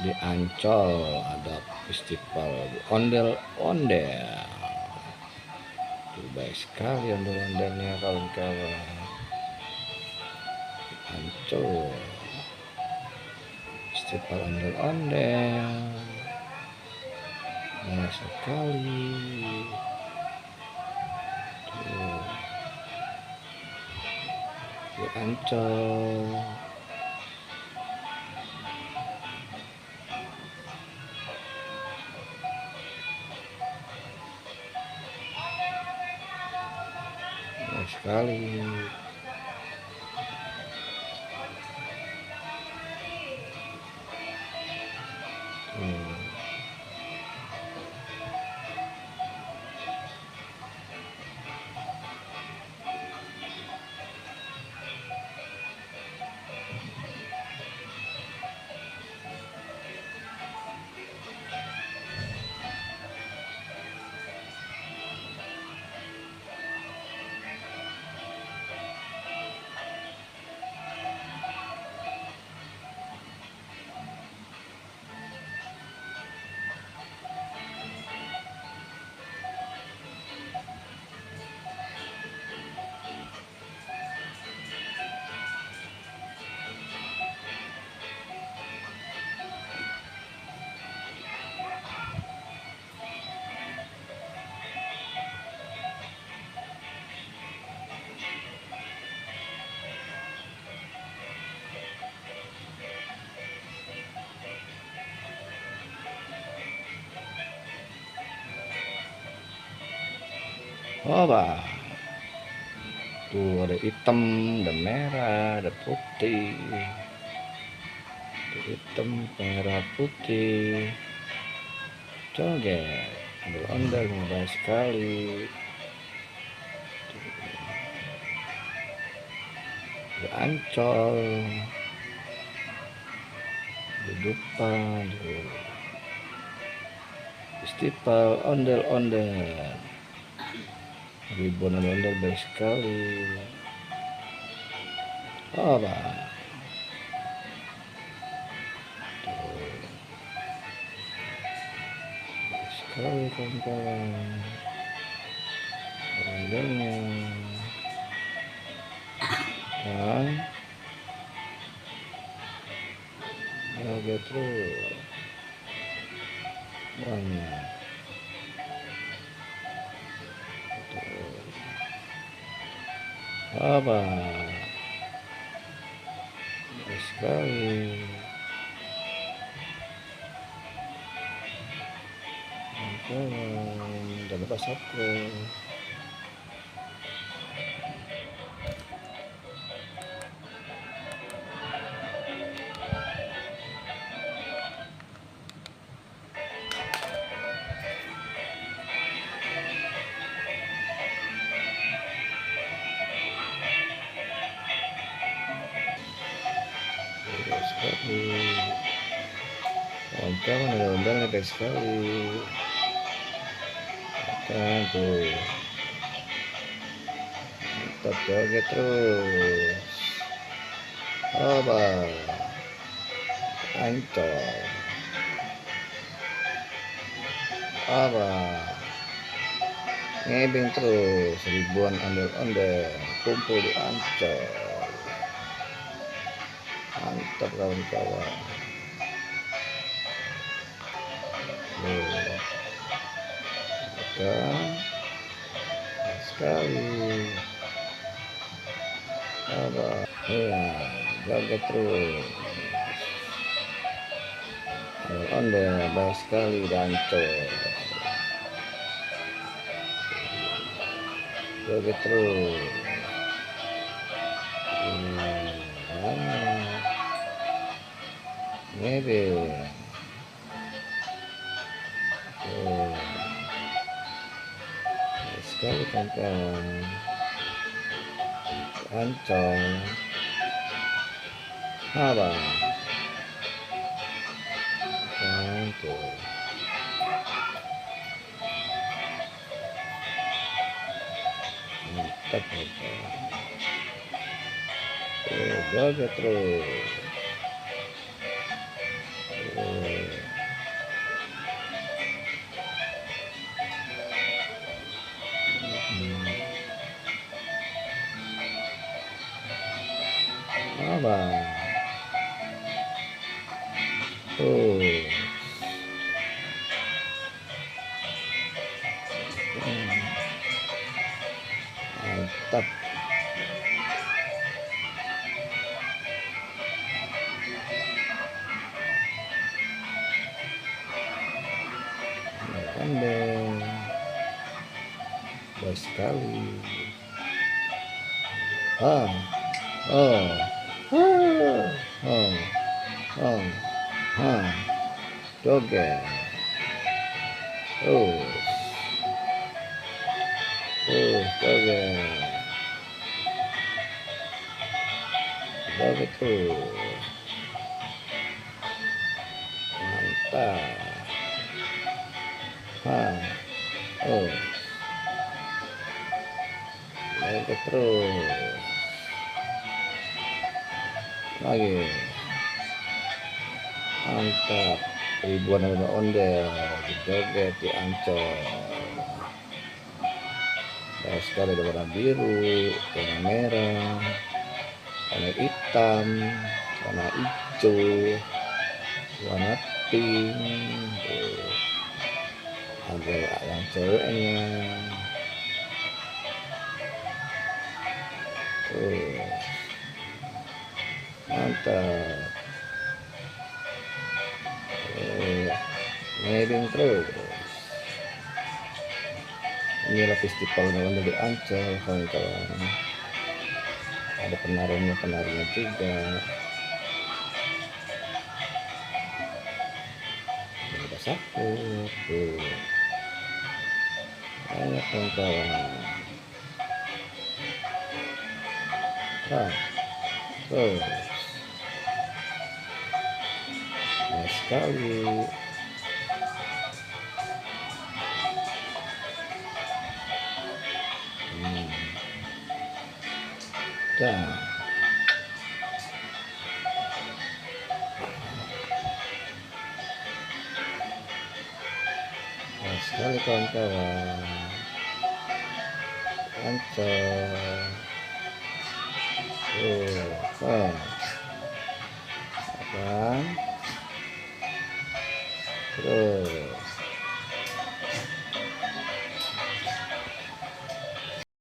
Di Ancol ada festival ondel-ondel. Baik sekali ondel-ondelnya kawan-kawan. Ancol festival ondel-ondel. Banyak sekali. Tuh. Di Ancol. Banyak sekali. Oh, bah. Tuh ada hitam, ada merah, ada putih. Ada hitam, merah, putih. Joget, ondel-ondel mudah sekali. Di Ancol, di depan, festival ondel-ondel. Ribuan ondel-ondel baik sekali. Oh, bah. Sekali kawan-kawan ondelnya kan joget terus banyak apa sekali kawan-kawan. Jangan lupa subscribe. Sekali kawan-kawan ondel-ondel baik sekali kan tuh tetap joget terus apa Ancol apa ngebeng terus ribuan ondel-ondel kumpul di Ancol. Mantap kawan-kawan. Sekali apa ya joget terus ondel baik sekali dan joget terus nebeng sekali kawan-kawan. Ancol apa tuh mantap joget terus Apa? Tuh. Mantap. Kandeng. Baik sekali. Oh, oh, oh, oh, oh, joget. Oh, joget. Joget tuh. Mantap. Oh, joget terus. Lagi. Mantap. Ribuan ondel-ondel joget di Ancol. Banyak sekali ada warna biru, warna merah, warna hitam, warna hijau, warna pink. Ada yang ceweknya. Mantap. Miring terus. Inilah festivalnya di Ancol, kawan-kawan. Ada penarinya juga. Ada sapu tuh. Banyak kawan-kawan. Terus. Nah, sekali. Nah, sekali kawan-kawan. Ancol. Apa? Terus.